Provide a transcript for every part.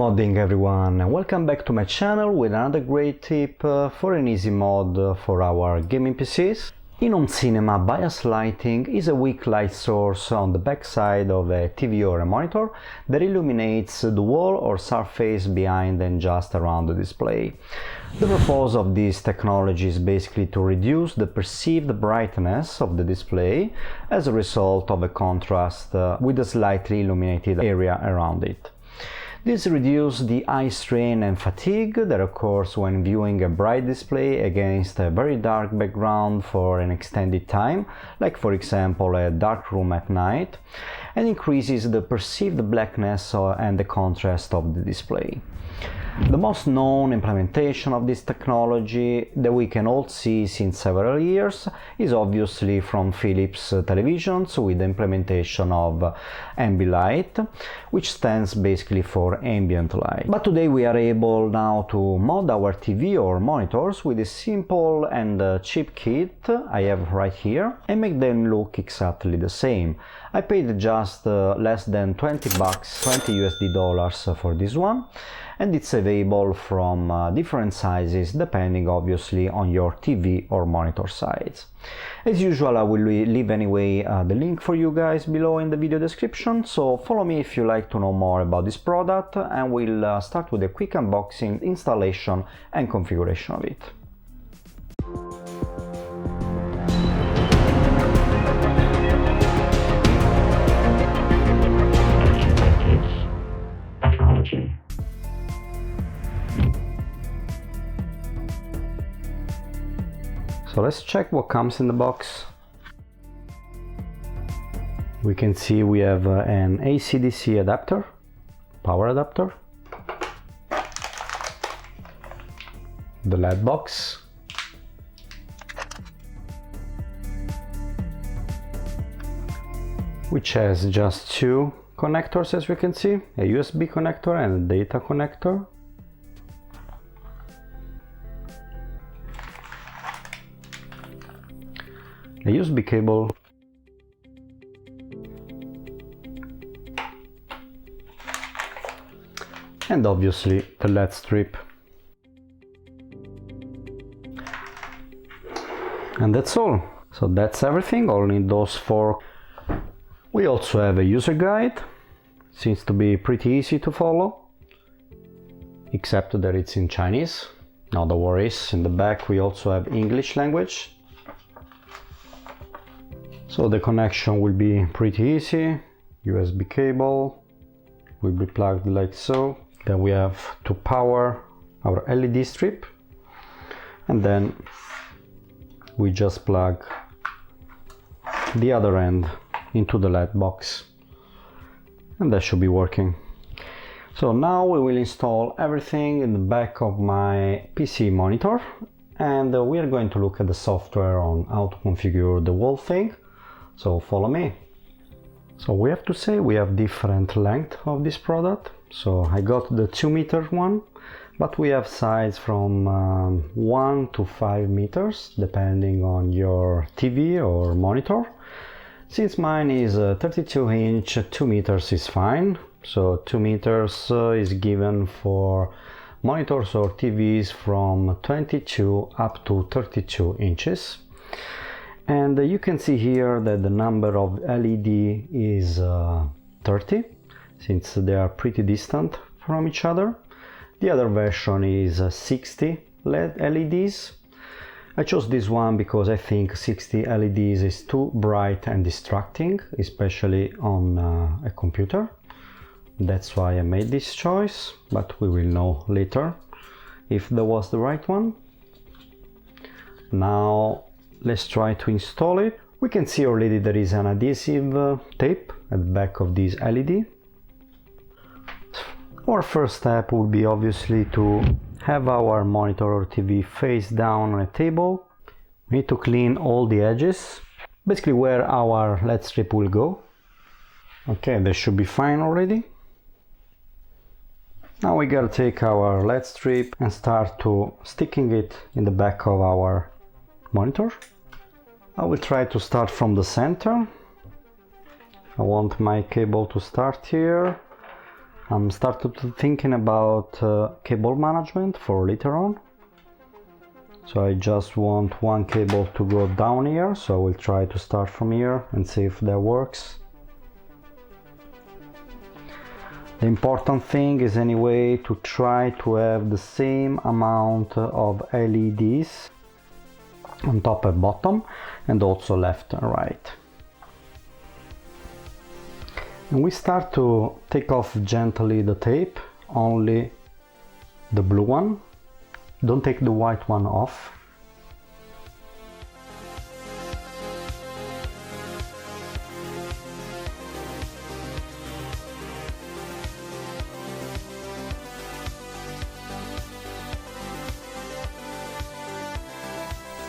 modding everyone, and welcome back to my channel with another great tip for an easy mod for our gaming PCs. In home cinema, bias lighting is a weak light source on the backside of a TV or a monitor that illuminates the wall or surface behind and just around the display. The purpose of this technology is basically to reduce the perceived brightness of the display as a result of a contrast with a slightly illuminated area around it. This reduces the eye strain and fatigue that occurs when viewing a bright display against a very dark background for an extended time, like for example a dark room at night, and increases the perceived blackness and the contrast of the display. The most known implementation of this technology that we can all see since several years is obviously from Philips televisions with the implementation of Ambilight, which stands basically for ambient light. But today we are able now to mod our TV or monitors with a simple and cheap kit I have right here and make them look exactly the same. I paid just less than 20 bucks, $20 for this one, and it's available from different sizes depending obviously on your TV or monitor size. As usual, I will leave anyway the link for you guys below in the video description, so follow me if you like to know more about this product, and we'll start with a quick unboxing, installation and configuration of it. So let's check what comes in the box. We can see we have an AC/DC adapter, power adapter, the LED box, which has just two connectors, as we can see, a USB connector and a data connector. A USB cable, and obviously the LED strip. And that's all. So that's everything, only those four. We also have a user guide. Seems to be pretty easy to follow, except that it's in Chinese. No worries. In the back we also have English language. So the connection will be pretty easy. USB cable will be plugged like so. Then we have to power our LED strip, and then we just plug the other end into the LED box, and that should be working. So now we will install everything in the back of my PC monitor, and we are going to look at the software on how to configure the whole thing. So follow me. So we have to say we have different length of this product. So I got the 2-meter one, but we have size from 1 to 5 meters depending on your TV or monitor. Since mine is 32 inch, 2 meters is fine. So 2 meters is given for monitors or TVs from 22 up to 32 inches. And you can see here that the number of LED is 30, since they are pretty distant from each other. The other version is 60 LEDs. I chose this one because I think 60 LEDs is too bright and distracting, especially on a computer. That's why I made this choice, but we will know later if that was the right one. Now let's try to install it. We can see already there is an adhesive tape at the back of this LED. Our first step would be obviously to have our monitor or TV face down on a table. We need to clean all the edges, basically where our LED strip will go. Okay, that should be fine already. Now we gotta take our LED strip and start to sticking it in the back of our monitor. I will try to start from the center. I want my cable to start here, I'm started thinking about cable management for later on. So I just want one cable to go down here, so we'll try to start from here and see if that works. The important thing is anyway to try to have the same amount of LEDs on top and bottom, and also left and right. And we start to take off gently the tape, only the blue one. Don't take the white one off.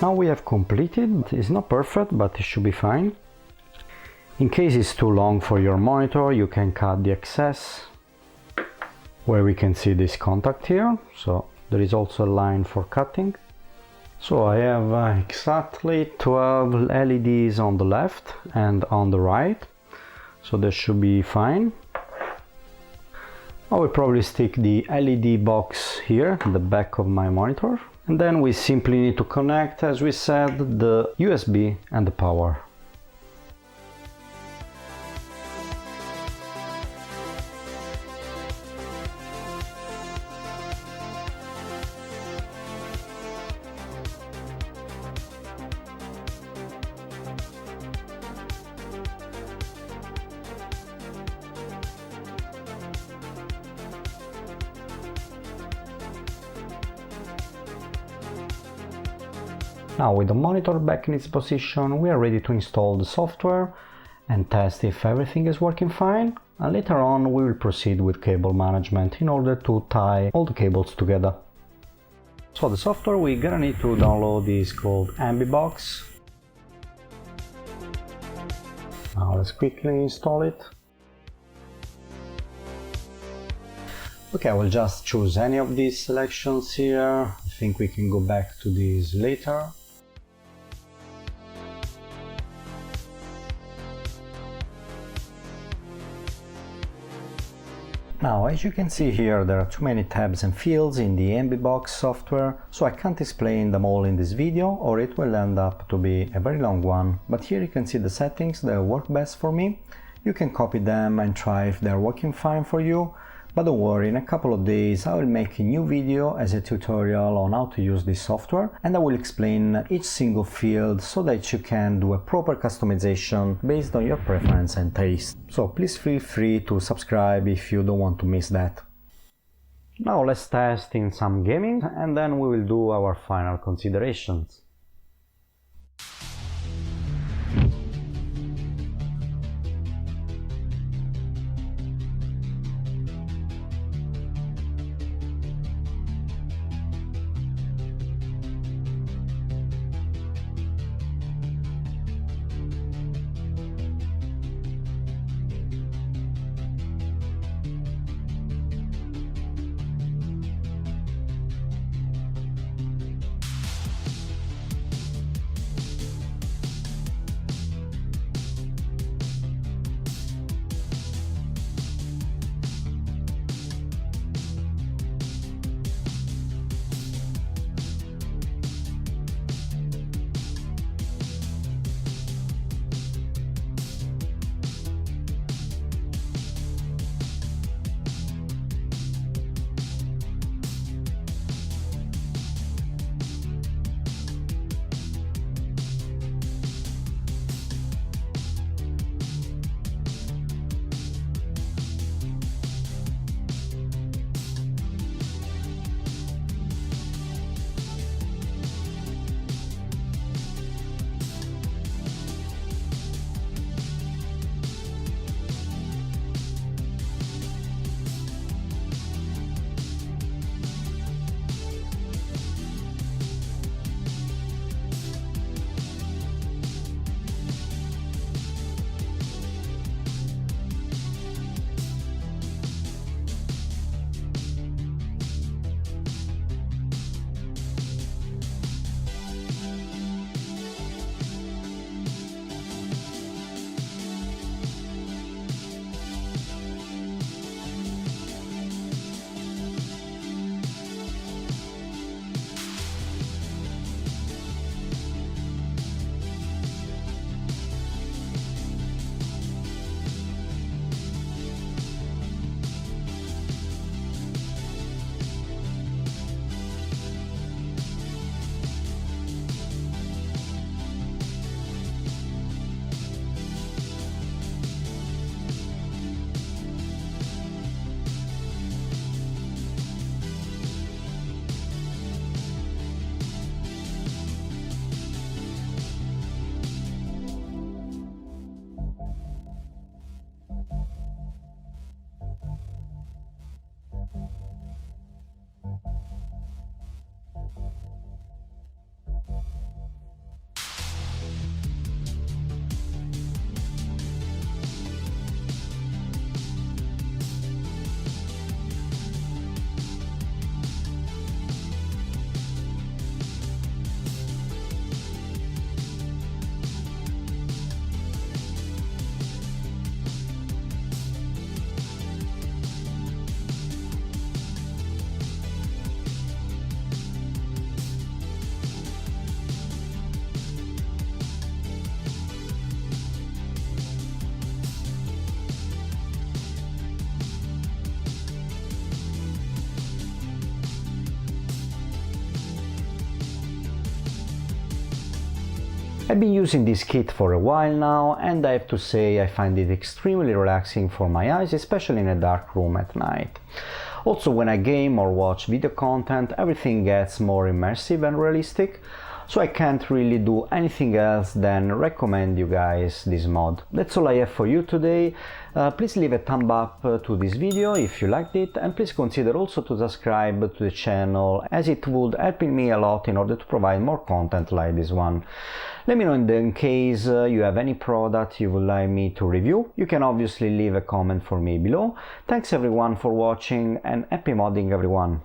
Now we have completed. It's not perfect, but it should be fine. In case it's too long for your monitor, you can cut the excess, where we can see this contact here. So there is also a line for cutting. So I have exactly 12 LEDs on the left and on the right. So that should be fine. I will probably stick the LED box here in the back of my monitor. And then we simply need to connect, as we said, the USB and the power. Now with the monitor back in its position, we are ready to install the software and test if everything is working fine, and later on we will proceed with cable management in order to tie all the cables together. So the software we're gonna need to download is called Ambibox. Now let's quickly install it. Okay, I will just choose any of these selections here. I think we can go back to these later. Now, as you can see here, there are too many tabs and fields in the Ambibox software, so I can't explain them all in this video, or it will end up to be a very long one. But here you can see the settings that work best for me. You can copy them and try if they're working fine for you. But don't worry, in a couple of days I will make a new video as a tutorial on how to use this software, and I will explain each single field so that you can do a proper customization based on your preference and taste. So please feel free to subscribe if you don't want to miss that. Now let's test in some gaming, and then we will do our final considerations. I've been using this kit for a while now, and I have to say I find it extremely relaxing for my eyes, especially in a dark room at night. Also, when I game or watch video content, everything gets more immersive and realistic, so I can't really do anything else than recommend you guys this mod. That's all I have for you today. Please leave a thumb up to this video if you liked it, and please consider also to subscribe to the channel, as it would help me a lot in order to provide more content like this one. Let me know in case you have any product you would like me to review. You can obviously leave a comment for me below. Thanks everyone for watching, and happy modding everyone!